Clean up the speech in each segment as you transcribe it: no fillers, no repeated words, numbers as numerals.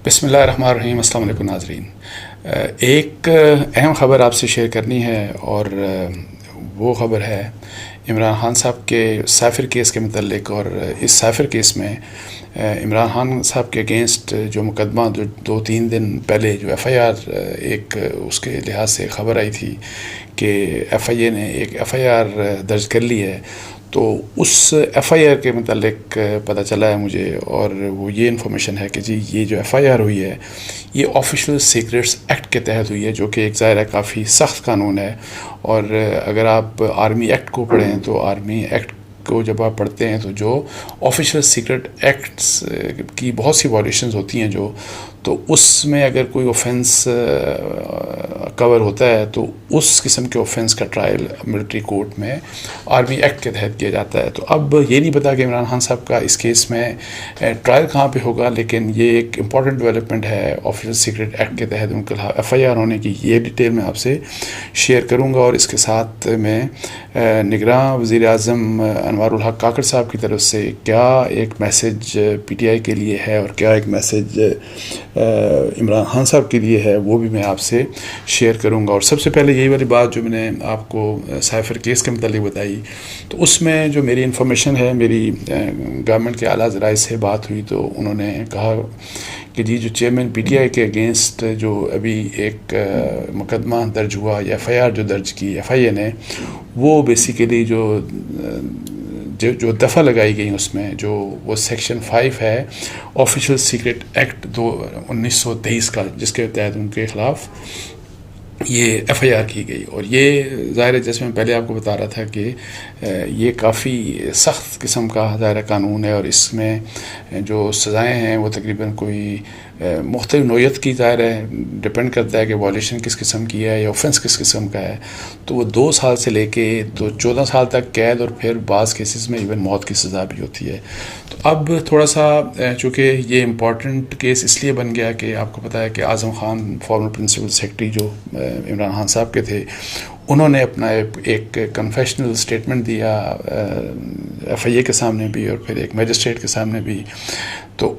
بسم اللہ الرحمن الرحیم. السلام علیکم ناظرین. ایک اہم خبر آپ سے شیئر کرنی ہے اور وہ خبر ہے عمران خان صاحب کے سافر کیس کے متعلق. اور اس سافر کیس میں عمران خان صاحب کے اگینسٹ جو مقدمہ جو 2-3 دن پہلے جو ایف آئی آر ایک اس کے لحاظ سے خبر آئی تھی کہ ایف آئی اے نے ایک ایف آئی آر درج کر لی ہے، تو اس ایف آئی آر کے متعلق پتہ چلا ہے مجھے، اور وہ یہ انفارمیشن ہے کہ جی یہ جو ایف آئی آر ہوئی ہے یہ آفیشیل سیکریٹس ایکٹ کے تحت ہوئی ہے، جو کہ ایک ظاہر ہے کافی سخت قانون ہے. اور اگر آپ آرمی ایکٹ کو پڑھیں تو آرمی ایکٹ کو جب آپ پڑھتے ہیں تو جو آفیشیل سیکرٹ ایکٹس کی بہت سی وائلیشنز ہوتی ہیں تو اس میں اگر کوئی اوفینس کور ہوتا ہے تو اس قسم کے اوفینس کا ٹرائل ملٹری کورٹ میں آرمی ایکٹ کے تحت کیا جاتا ہے. تو اب یہ نہیں پتا کہ عمران خان صاحب کا اس کیس میں ٹرائل کہاں پہ ہوگا، لیکن یہ ایک امپورٹنٹ ڈیولپمنٹ ہے آفیشیل سیکرٹ ایکٹ کے تحت ان کے ایف آئی آر ہونے کی. یہ ڈیٹیل میں آپ سے شیئر کروں گا، اور اس کے ساتھ میں نگراں وزیر اعظم انوار الحق کاکڑ صاحب کی طرف سے کیا ایک میسج پی ٹی آئی کے لیے ہے اور کیا ایک میسج عمران خان صاحب کے لیے ہے، وہ بھی میں آپ سے شیئر کروں گا. اور سب سے پہلے یہی والی بات جو میں نے آپ کو سائفر کیس کے متعلق بتائی، تو اس میں جو میری انفارمیشن ہے، میری گورنمنٹ کے اعلیٰ ذرائع سے بات ہوئی تو انہوں نے کہا کہ جی جو چیئرمین پی ٹی آئی کے اگینسٹ جو ابھی ایک مقدمہ درج ہوا یا ایف آئی آر جو درج کی ایف آئی اے نے، وہ بیسیکلی جو دفعہ لگائی گئی اس میں جو وہ سیکشن 5 ہے آفیشیل سیکرٹ ایکٹ 1923 کا، جس کے تحت ان کے خلاف یہ ایف آئی آر کی گئی. اور یہ ظاہر ہے جیسے میں پہلے آپ کو بتا رہا تھا کہ یہ کافی سخت قسم کا ظاہر قانون ہے، اور اس میں جو سزائیں ہیں وہ تقریباً کوئی مختلف نوعیت کی ظاہر ہے، ڈپینڈ کرتا ہے کہ وائلیشن کس قسم کی ہے یا اوفینس کس قسم کا ہے. تو وہ 2 سال سے لے کے 14 سال تک قید، اور پھر بعض کیسز میں ایون موت کی سزا بھی ہوتی ہے. تو اب تھوڑا سا چونکہ یہ امپورٹنٹ کیس اس لیے بن گیا کہ آپ کو پتہ ہے کہ Azam Khan farmer principal secretary جو عمران خان صاحب کے تھے، انہوں نے اپنا ایک کنفیشنل سٹیٹمنٹ دیا ایف آئی اے کے سامنے بھی اور پھر ایک میجسٹریٹ کے سامنے بھی. تو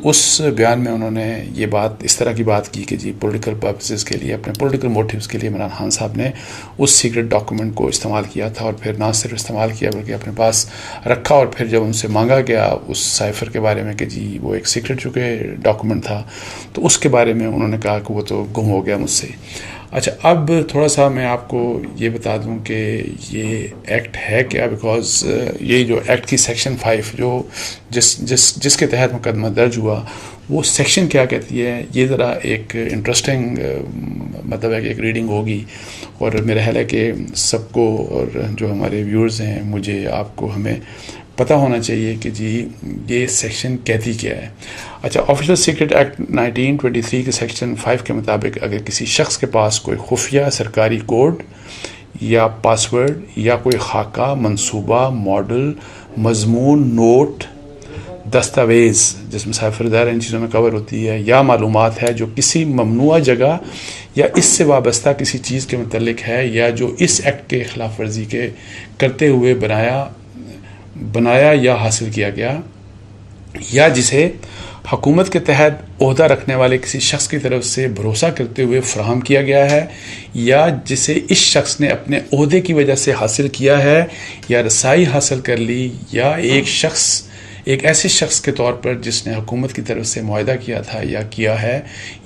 اس بیان میں انہوں نے یہ بات اس طرح کی بات کی کہ جی پولیٹیکل پرپسز کے لیے، اپنے پولیٹیکل موٹیوز کے لیے عمران خان صاحب نے اس سیکرٹ ڈاکومنٹ کو استعمال کیا تھا، اور پھر نہ صرف استعمال کیا بلکہ اپنے پاس رکھا. اور پھر جب ان سے مانگا گیا اس سائفر کے بارے میں کہ جی وہ ایک سیکرٹ چونکہ ڈاکومنٹ تھا، تو اس کے بارے میں انہوں نے کہا کہ وہ تو گم ہو گیا مجھ سے. اچھا، اب تھوڑا سا میں آپ کو یہ بتا دوں کہ یہ ایکٹ ہے کیا، بیکاز یہ جو ایکٹ کی سیکشن 5 جو جس کے تحت مقدمہ درج ہوا، وہ سیکشن کیا کہتی ہے، یہ ذرا ایک انٹرسٹنگ مطلب ہے کہ ایک ریڈنگ ہوگی. اور میرا خیال ہے کہ سب کو اور جو ہمارے ویورز ہیں، مجھے آپ کو ہمیں پتہ ہونا چاہیے کہ جی یہ سیکشن کہتی کیا ہے. اچھا، آفیشیل سیکرٹ ایکٹ 1923 کے سیکشن 5 کے مطابق اگر کسی شخص کے پاس کوئی خفیہ سرکاری کوڈ یا پاسورڈ یا کوئی خاکہ، منصوبہ، ماڈل، مضمون، نوٹ، دستاویز جس میں سائفر ظاہر ان چیزوں میں کور ہوتی ہے، یا معلومات ہے جو کسی ممنوعہ جگہ یا اس سے وابستہ کسی چیز کے متعلق ہے، یا جو اس ایکٹ کے خلاف ورزی کے کرتے ہوئے بنایا یا حاصل کیا گیا، یا جسے حکومت کے تحت عہدہ رکھنے والے کسی شخص کی طرف سے بھروسہ کرتے ہوئے فراہم کیا گیا ہے، یا جسے اس شخص نے اپنے عہدے کی وجہ سے حاصل کیا ہے یا رسائی حاصل کر لی، یا ایک ایسے شخص کے طور پر جس نے حکومت کی طرف سے معاہدہ کیا تھا یا کیا ہے،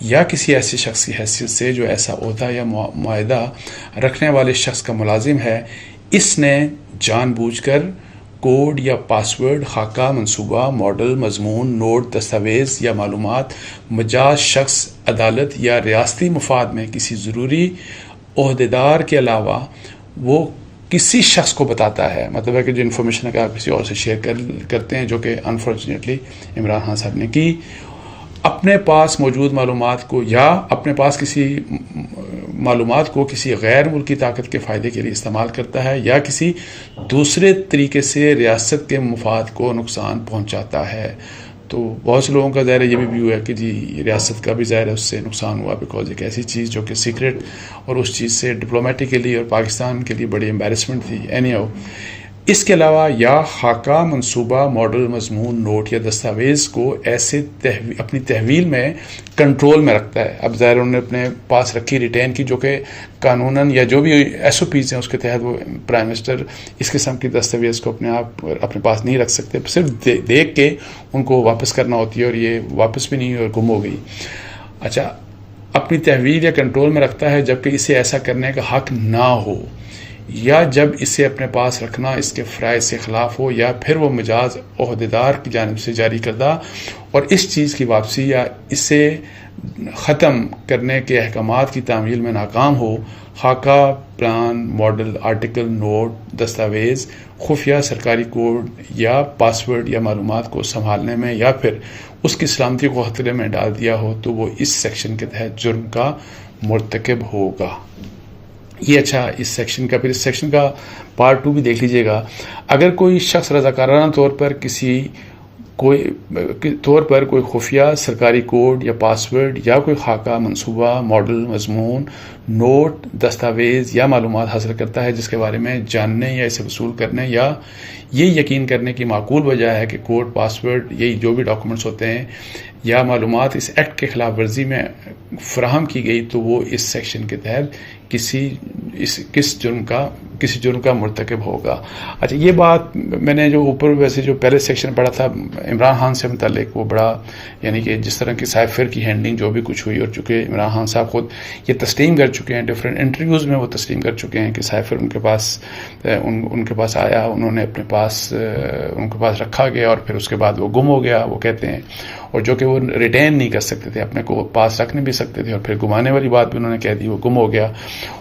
یا کسی ایسے شخص کی حیثیت سے جو ایسا عہدہ یا معاہدہ رکھنے والے شخص کا ملازم ہے، اس نے جان بوجھ کر کوڈ یا پاسورڈ، خاکہ، منصوبہ، ماڈل، مضمون، نوٹ، دستاویز یا معلومات مجاز شخص، عدالت یا ریاستی مفاد میں کسی ضروری عہدیدار کے علاوہ وہ کسی شخص کو بتاتا ہے. مطلب ہے کہ جو انفارمیشن ہے کہ آپ کسی اور سے شیئر کرتے ہیں، جو کہ انفارچونیٹلی عمران خان صاحب نے کی، اپنے پاس موجود معلومات کو یا اپنے پاس کسی معلومات کو کسی غیر ملکی طاقت کے فائدے کے لیے استعمال کرتا ہے، یا کسی دوسرے طریقے سے ریاست کے مفاد کو نقصان پہنچاتا ہے. تو بہت سے لوگوں کا ظاہر یہ بھی ویو ہے کہ جی ریاست کا بھی ظاہر ہے اس سے نقصان ہوا، بیکاز ایک ایسی چیز جو کہ سیکرٹ اور اس چیز سے ڈپلومیٹکلی اور پاکستان کے لیے بڑی امبیرسمنٹ تھی. اینی ہاؤ اس کے علاوہ یا خاکہ منصوبہ ماڈل مضمون نوٹ یا دستاویز کو ایسے اپنی تحویل میں کنٹرول میں رکھتا ہے. اب ظاہر انہوں نے اپنے پاس رکھی ریٹین کی، جو کہ قانوناً یا جو بھی ایس او پیز ہیں اس کے تحت وہ پرائم منسٹر اس قسم کی دستاویز کو اپنے پاس نہیں رکھ سکتے، صرف دیکھ کے ان کو واپس کرنا ہوتی ہے، اور یہ واپس بھی نہیں اور گم ہو گئی. اچھا، اپنی تحویل یا کنٹرول میں رکھتا ہے جبکہ اسے ایسا کرنے کا حق نہ ہو، یا جب اسے اپنے پاس رکھنا اس کے فرائض سے خلاف ہو، یا پھر وہ مجاز عہدیدار کی جانب سے جاری کردہ اور اس چیز کی واپسی یا اسے ختم کرنے کے احکامات کی تعمیل میں ناکام ہو. خاکہ، پلان، ماڈل، آرٹیکل، نوٹ، دستاویز، خفیہ سرکاری کوڈ یا پاسورڈ یا معلومات کو سنبھالنے میں یا پھر اس کی سلامتی کو خطرے میں ڈال دیا ہو تو وہ اس سیکشن کے تحت جرم کا مرتکب ہوگا. یہ اچھا اس سیکشن کا. پھر اس سیکشن کا پارٹ 2 بھی دیکھ لیجئے گا. اگر کوئی شخص رضاکارانہ طور پر کوئی خفیہ سرکاری کوڈ یا پاسورڈ یا کوئی خاکہ منصوبہ ماڈل مضمون نوٹ دستاویز یا معلومات حاصل کرتا ہے جس کے بارے میں جاننے یا اسے وصول کرنے یا یہ یقین کرنے کی معقول وجہ ہے کہ کوڈ، پاسورڈ، یہی جو بھی ڈاکومنٹس ہوتے ہیں یا معلومات اس ایکٹ کے خلاف ورزی میں فراہم کی گئی تو وہ اس سیکشن کے تحت کسی جرم کا مرتکب ہوگا. اچھا، یہ بات میں نے جو اوپر ویسے جو پہلے سیکشن پڑھا تھا عمران خان سے متعلق، وہ بڑا یعنی کہ جس طرح کی سائفر کی ہینڈلنگ جو بھی کچھ ہوئی، اور چونکہ عمران خان صاحب خود یہ تسلیم کر چکے ہیں، ڈفرینٹ انٹرویوز میں وہ تسلیم کر چکے ہیں کہ سائفر ان کے پاس آیا، انہوں نے اپنے پاس ان کے پاس رکھا گیا اور پھر اس کے بعد وہ گم ہو گیا، وہ کہتے ہیں، اور جو کہ وہ ریٹین نہیں کر سکتے تھے، اپنے کو پاس رکھ نہیں بھی سکتے تھے، اور پھر گمانے والی بات بھی انہوں نے کہہ دی، وہ گم ہو گیا.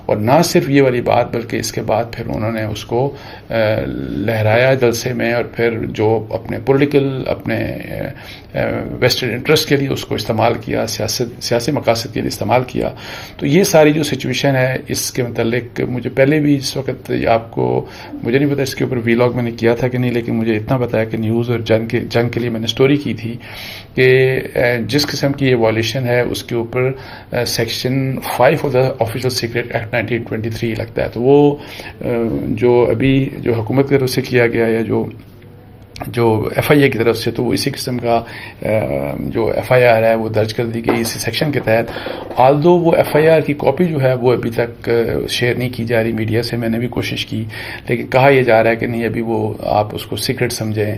اور نہ صرف یہ والی بات بلکہ اس کے بعد پھر انہوں نے اس کو لہرایا جلسے میں، اور پھر جو اپنے پولیٹیکل اپنے ویسٹڈ انٹرسٹ کے لیے اس کو استعمال کیا، سیاسی مقاصد کے لیے استعمال کیا. تو یہ ساری جو سچویشن ہے اس کے متعلق مجھے پہلے بھی اس وقت آپ کو مجھے نہیں پتا اس کے اوپر ویلاگ میں نے کیا تھا کہ نہیں، لیکن مجھے اتنا بتایا کہ نیوز اور جنگ کے لیے میں نے سٹوری کی تھی کہ جس قسم کی یہ وائلیشن ہے اس کے اوپر section 5 of the official secret act 1923 لگتا ہے. تو وہ جو ابھی جو حکومت کی طرف سے کیا گیا یا جو ایف آئی اے کی طرف سے، تو وہ اسی قسم کا جو ایف آئی آر ہے وہ درج کر دی گئی اسی سیکشن کے تحت. آلدو وہ ایف آئی آر کی کاپی جو ہے وہ ابھی تک شیئر نہیں کی جا رہی میڈیا سے، میں نے بھی کوشش کی، لیکن کہا یہ جا رہا ہے کہ نہیں، ابھی وہ آپ اس کو سیکرٹ سمجھیں،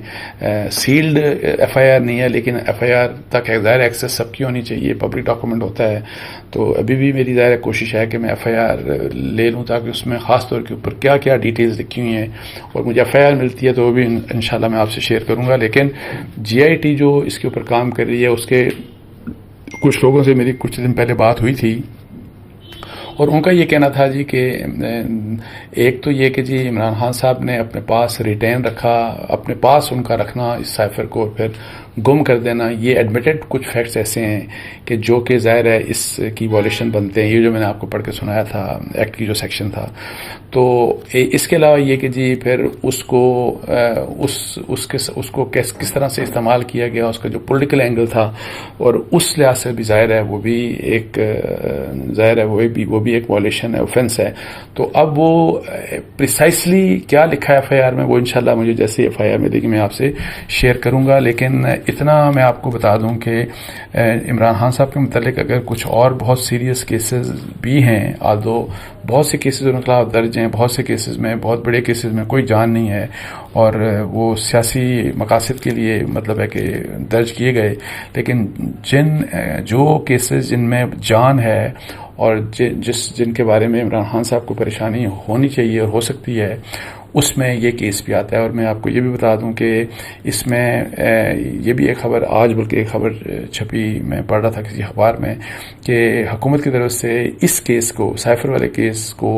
سیلڈ ایف آئی آر نہیں ہے، لیکن ایف آئی آر تک ظاہر ایکسیس سب کی ہونی چاہیے، پبلک ڈاکومنٹ ہوتا ہے. تو ابھی بھی میری ظاہر کوشش ہے کہ میں ایف آئی آر لے لوں تاکہ اس میں خاص طور کے اوپر کیا کیا ڈیٹیلز لکھی ہوئی ہیں، اور مجھے ایف آئی آر ملتی ہے تو وہ بھی انشاءاللہ میں آپ سے شیئر کروں گا. لیکن جی آئی ٹی جو اس کے اوپر کام کر رہی ہے، اس کے کچھ لوگوں سے میری کچھ دن پہلے بات ہوئی تھی، اور ان کا یہ کہنا تھا جی کہ ایک تو یہ کہ جی عمران خان صاحب نے اپنے پاس ریٹین رکھا، اپنے پاس ان کا رکھنا اس سائفر کو اور پھر گم کر دینا، یہ ایڈمیٹڈ کچھ فیکٹس ایسے ہیں کہ جو کہ ظاہر ہے اس کی وائلیشن بنتے ہیں. یہ جو میں نے آپ کو پڑھ کے سنایا تھا ایکٹ کی جو سیکشن تھا. تو اس کے علاوہ یہ کہ جی پھر اس کو کس طرح سے استعمال کیا گیا، اس کا جو پولیٹیکل اینگل تھا، اور اس لحاظ سے بھی ظاہر ہے وہ بھی ایک ایک وائلیشن ہے، اوفینس ہے. تو اب وہ پریسائسلی کیا لکھا ہے ایف آئی آر میں، وہ انشاءاللہ مجھے جیسے ایف آئی آر ملے گی میں آپ سے شیئر کروں گا. لیکن اتنا میں آپ کو بتا دوں کہ عمران خان صاحب کے متعلق اگر کچھ اور بہت سیریس کیسز بھی ہیں، آلدو بہت سے کیسز ان کے خلاف درج ہیں، بہت سے کیسز میں، بہت بڑے کیسز میں کوئی جان نہیں ہے، اور وہ سیاسی مقاصد کے لیے مطلب ہے کہ درج کیے گئے. لیکن جو کیسز جن میں جان ہے اور جن کے بارے میں عمران خان صاحب کو پریشانی ہونی چاہیے اور ہو سکتی ہے، اس میں یہ کیس بھی آتا ہے. اور میں آپ کو یہ بھی بتا دوں کہ اس میں یہ بھی ایک خبر آج بلکہ ایک خبر چھپی میں پڑھ رہا تھا کسی اخبار میں کہ حکومت کی طرف سے اس کیس کو، سائفر والے کیس کو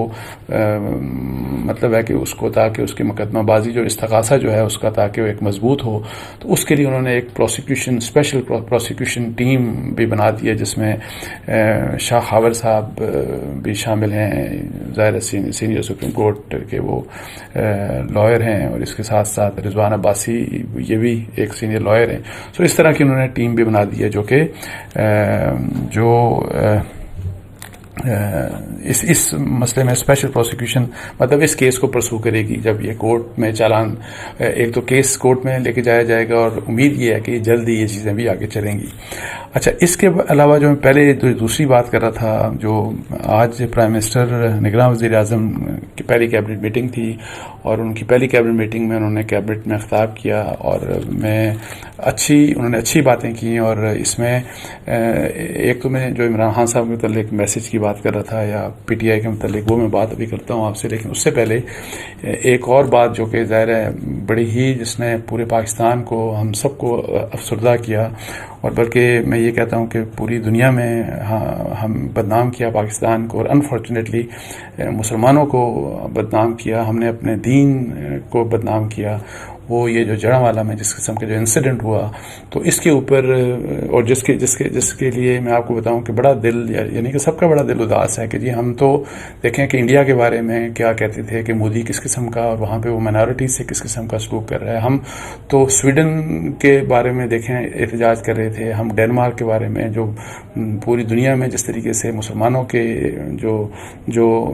مطلب ہے کہ اس کو تاکہ اس کی مقدمہ بازی جو استغاثہ جو ہے اس کا تاکہ وہ ایک مضبوط ہو، تو اس کے لیے انہوں نے ایک اسپیشل پروسیکیوشن ٹیم بھی بنا دی ہے جس میں شاہ خاور صاحب بھی شامل ہیں، ظاہر سینئر سپریم کورٹ کے وہ لائر ہیں، اور اس کے ساتھ ساتھ رضوان عباسی یہ بھی ایک سینئر لائر ہیں. سو اس طرح کی انہوں نے ٹیم بھی بنا دی ہے جو کہ اس مسئلے میں اسپیشل پروسیکیوشن مطلب اس کیس کو پرسو کرے گی جب یہ کورٹ میں چالان ایک تو کیس کورٹ میں لے کے جایا جائے گا، اور امید یہ ہے کہ جلدی یہ چیزیں بھی آگے چلیں گی۔ اچھا، اس کے علاوہ جو میں پہلے دوسری بات کر رہا تھا، جو آج پرائم منسٹر نگراں وزیر اعظم کی پہلی کیبنٹ میٹنگ تھی، اور ان کی پہلی کیبنٹ میٹنگ میں انہوں نے کیبنٹ میں خطاب کیا، اور انہوں نے اچھی باتیں کی، اور اس میں ایک تو میں جو عمران خان صاحب کے متعلق میسج کی بات کر رہا تھا یا پی ٹی آئی کے متعلق، وہ میں بات ابھی کرتا ہوں آپ سے، لیکن اس سے پہلے ایک اور بات جو کہ ظاہر ہے بڑی ہی جس نے پورے پاکستان کو، ہم سب کو افسردہ کیا، اور بلکہ میں یہ کہتا ہوں کہ پوری دنیا میں ہم بدنام کیا پاکستان کو، اور انفارچونیٹلی مسلمانوں کو بدنام کیا، ہم نے اپنے دین کو بدنام کیا، وہ یہ جو جڑاں میں جس قسم کا جو انسیڈنٹ ہوا، تو اس کے اوپر اور جس کے لیے میں آپ کو بتاؤں کہ بڑا دل، یعنی کہ سب کا بڑا دل اداس ہے کہ جی ہم تو دیکھیں کہ انڈیا کے بارے میں کیا کہتے تھے کہ مودی کس قسم کا، اور وہاں پہ وہ مائنارٹی سے کس قسم کا سلوک کر رہا ہے، ہم تو سویڈن کے بارے میں دیکھیں احتجاج کر رہے تھے، ہم ڈینمارک کے بارے میں جو پوری دنیا میں جس طریقے سے مسلمانوں کے جو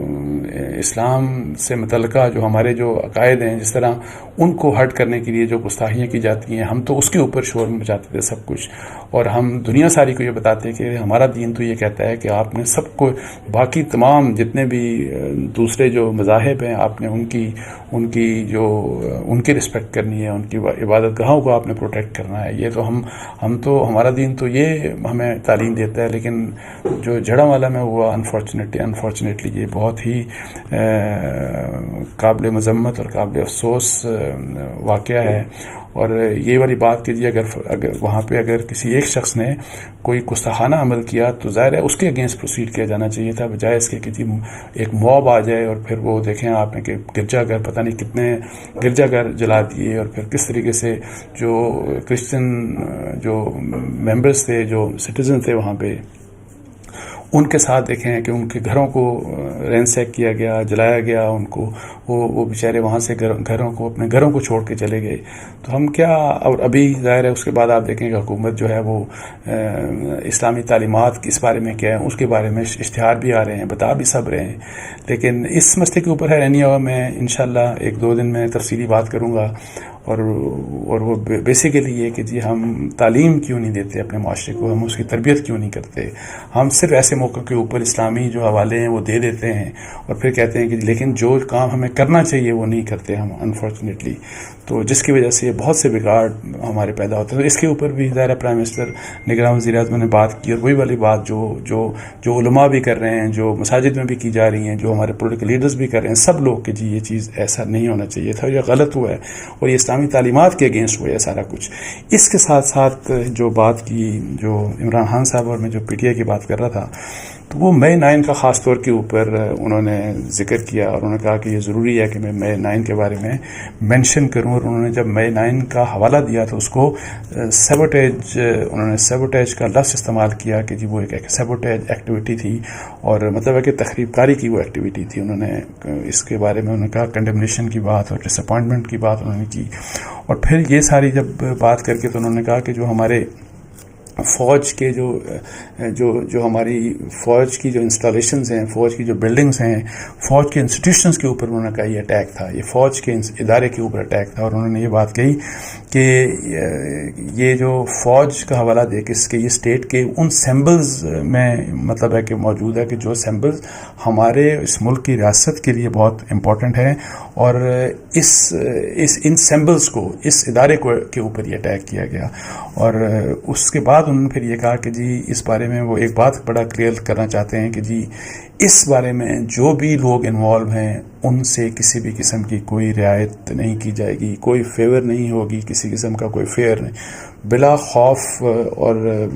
اسلام سے متعلقہ جو ہمارے جو عقائد ہیں، جس طرح ان کو ہرٹ کرنے کے لیے جو گستاخیاں کی جاتی ہیں، ہم تو اس کے اوپر شور مچاتے تھے سب کچھ، اور ہم دنیا ساری کو یہ بتاتے ہیں کہ ہمارا دین تو یہ کہتا ہے کہ آپ نے سب کو، باقی تمام جتنے بھی دوسرے جو مذاہب ہیں، آپ نے ان کی رسپیکٹ کرنی ہے، ان کی عبادت گاہوں کو آپ نے پروٹیکٹ کرنا ہے۔ یہ تو ہم تو ہمارا دین تو یہ ہمیں تعلیم دیتا ہے، لیکن جو جڑاں میں ہوا انفارچونیٹلی یہ بہت ہی قابل مذمت اور قابل افسوس واقعہ ہے، اور یہ والی بات کہ جی اگر وہاں پہ اگر کسی ایک شخص نے کوئی گستاخانہ عمل کیا تو ظاہر ہے اس کے اگینسٹ پروسیڈ کیا جانا چاہیے تھا، بجائے اس کے کہ جی ایک موب آ جائے اور پھر وہ دیکھیں آپ نے کہ گرجا گھر پتہ نہیں کتنے گرجا گھر جلا دیے، اور پھر کس طریقے سے جو کرسچن جو ممبرز تھے، جو سٹیزن تھے وہاں پہ، ان کے ساتھ دیکھیں کہ ان کے گھروں کو رینسیک کیا گیا، جلایا گیا ان کو، وہ بیچارے وہاں سے اپنے گھروں کو چھوڑ کے چلے گئے۔ تو ہم کیا، اور ابھی ظاہر ہے اس کے بعد آپ دیکھیں کہ حکومت جو ہے وہ اسلامی تعلیمات اس بارے میں کیا ہے، اس کے بارے میں اشتہار بھی آ رہے ہیں، بتا بھی سب رہے ہیں، لیکن اس مسئلے کے اوپر ہے نہیں ہوا۔ میں انشاءاللہ ایک دو دن میں تفصیلی بات کروں گا، اور وہ بیسیکلی یہ کہ جی ہم تعلیم کیوں نہیں دیتے اپنے معاشرے کو، ہم اس کی تربیت کیوں نہیں کرتے، ہم صرف ایسے موقع کے اوپر اسلامی جو حوالے ہیں وہ دے دیتے ہیں، اور پھر کہتے ہیں کہ لیکن جو کام ہمیں کرنا چاہیے وہ نہیں کرتے ہم انفارچونیٹلی، تو جس کی وجہ سے بہت سے بگاڑ ہمارے پیدا ہوتے ہیں۔ تو اس کے اوپر بھی ظاہر پرائم منسٹر نگراں وزیر اعظم نے بات کی، اور وہی والی بات جو علماء بھی کر رہے ہیں، جو مساجد میں بھی کی جا رہی ہیں، جو ہمارے پولیٹیکل لیڈرز بھی کر رہے ہیں، سب لوگ کہ جی یہ چیز ایسا نہیں ہونا چاہیے تھا، یہ غلط ہوا ہے، اور یہ اسلامی تعلیمات کے اگینسٹ ہوا ہے سارا کچھ۔ اس کے ساتھ ساتھ جو بات کی جو عمران خان صاحب، اور میں جو پی ٹی آئی کی بات کر رہا تھا، تو وہ مئی 9 کا خاص طور کے اوپر انہوں نے ذکر کیا، اور انہوں نے کہا کہ یہ ضروری ہے کہ میں مئی 9 کے بارے میں مینشن کروں، اور انہوں نے جب مئی 9 کا حوالہ دیا تو اس کو انہوں نے سیبوٹیج کا لفظ استعمال کیا کہ جی وہ ایک سیبوٹیج ایکٹیویٹی تھی، اور مطلب ہے کہ تخریب کاری کی وہ ایکٹیویٹی تھی۔ انہوں نے اس کے بارے میں انہوں نے کہا کنڈمنیشن کی بات اور ڈس اپوائنٹمنٹ کی بات انہوں نے کی، اور پھر یہ ساری جب بات کر کے تو انہوں نے کہا کہ جو ہمارے فوج کے جو ہماری فوج کی جو انسٹالیشنز ہیں، فوج کی جو بلڈنگز ہیں، فوج کے انسٹیٹیوشنز کے اوپر انہوں نے کہا یہ اٹیک تھا، یہ فوج کے ادارے کے اوپر اٹیک تھا، اور انہوں نے یہ بات کہی کہ یہ جو فوج کا حوالہ دے کے اس کے یہ اسٹیٹ کے ان سمبلز میں مطلب ہے کہ موجود ہے کہ جو سمبلز ہمارے اس ملک کی ریاست کے لیے بہت امپورٹنٹ ہیں، اور ان سمبلز کو اس ادارے کے اوپر یہ اٹیک کیا گیا۔ اور اس کے بعد انہوں نے پھر یہ کہا کہ جی اس بارے میں وہ ایک بات بڑا کلیئر کرنا چاہتے ہیں کہ جی اس بارے میں جو بھی لوگ انوالو ہیں ان سے کسی بھی قسم کی کوئی رعایت نہیں کی جائے گی، کوئی فیور نہیں ہوگی، کسی قسم کا کوئی فیئر نہیں، بلا خوف اور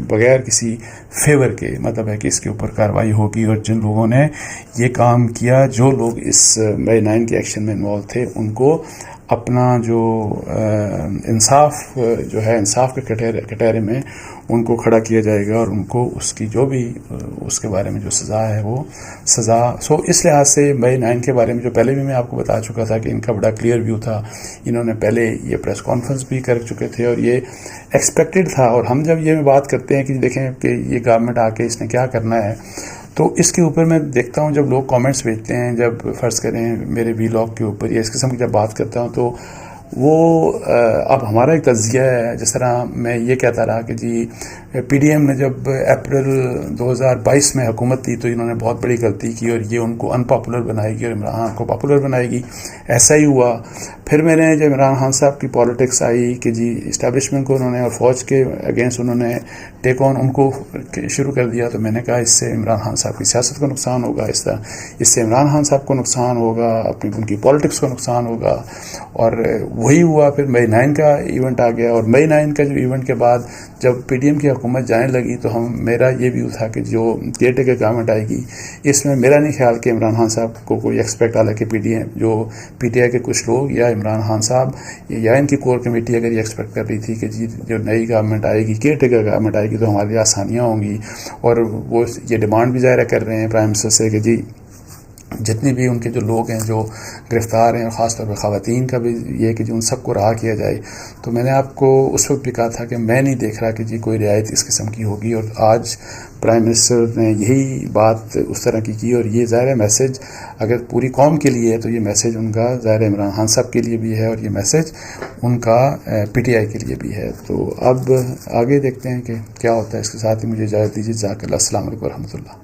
بغیر کسی فیور کے، مطلب ہے کہ اس کے اوپر کارروائی ہوگی، اور جن لوگوں نے یہ کام کیا، جو لوگ اس مئی 9 کے ایکشن میں انوالو تھے، ان کو اپنا جو انصاف جو ہے، انصاف کے کٹہرے میں ان کو کھڑا کیا جائے گا، اور ان کو اس کی جو بھی اس کے بارے میں جو سزا ہے وہ سزا۔ اس لحاظ سے مئی 9 کے بارے میں جو پہلے بھی میں آپ کو بتا چکا تھا کہ ان کا بڑا کلیئر ویو تھا، انہوں نے پہلے یہ پریس کانفرنس بھی کر چکے تھے، اور یہ ایکسپیکٹڈ تھا۔ اور ہم جب یہ بات کرتے ہیں کہ دیکھیں کہ یہ گورنمنٹ آ کے اس نے کیا کرنا ہے، تو اس کے اوپر میں دیکھتا ہوں جب لوگ کامنٹس بھیجتے ہیں، جب فرض کریں میرے ویلاگ کے اوپر یا اس قسم کی جب بات کرتا ہوں، تو وہ اب ہمارا ایک تجزیہ ہے. جس طرح میں یہ کہتا رہا کہ جی پی ڈی ایم نے جب اپریل 2022 میں حکومت تھی تو انہوں نے بہت بڑی غلطی کی اور یہ ان کو ان پاپولر بنائے گی اور عمران خان کو پاپولر بنائے گی. ایسا ہی ہوا. پھر میں نے جب عمران خان صاحب کی پالیٹکس آئی کہ جی اسٹیبلشمنٹ کو انہوں نے اور فوج کے اگینسٹ انہوں نے ٹیک آن ان کو شروع کر دیا، تو میں نے کہا اس سے عمران خان صاحب کی سیاست کو نقصان ہوگا، اس سے عمران خان صاحب کو نقصان ہوگا، اپنی ان کی پالیٹکس کو نقصان ہوگا. اور وہی ہوا. پھر مئی 9 کا ایونٹ آ گیا، اور مئی 9 کا جو ایونٹ کے بعد جب پی ڈی ایم کی حکومت جانے لگی تو میرا یہ ویو تھا کہ جو کیئر ٹیکر گورنمنٹ آئے گی اس میں میرا نہیں خیال کہ عمران خان صاحب کو کوئی ایکسپیکٹ، حالانکہ پی ڈی ایم جو پی ٹی آئی کے کچھ لوگ یا عمران خان صاحب یا ان کی کور کمیٹی اگر یہ ایکسپیکٹ کر رہی تھی کہ جی جو نئی گورنمنٹ آئے گی، کیئر ٹیکر گورنمنٹ آئے گی تو ہمارے لیے آسانیاں ہوں گی. اور وہ یہ ڈیمانڈ بھی ظاہر کر رہے ہیں پرائم منسٹر سے کہ جی جتنے بھی ان کے جو لوگ ہیں جو گرفتار ہیں، اور خاص طور پہ خواتین کا بھی یہ کہ جو ان سب کو رہا کیا جائے. تو میں نے آپ کو اس وقت بھی کہا تھا کہ میں نہیں دیکھ رہا کہ جی کوئی رعایت اس قسم کی ہوگی، اور آج پرائم منسٹر نے یہی بات اس طرح کی اور یہ ظاہر ہے میسج اگر پوری قوم کے لیے ہے تو یہ میسج ان کا ظاہر عمران خان صاحب کے لیے بھی ہے، اور یہ میسج ان کا پی ٹی آئی کے لیے بھی ہے. تو اب آگے دیکھتے ہیں کہ کیا ہوتا ہے. اس کے ساتھ ہی مجھے اجازت دیجیے. جزاک اللہ. السلام علیکم ورحمۃ اللہ.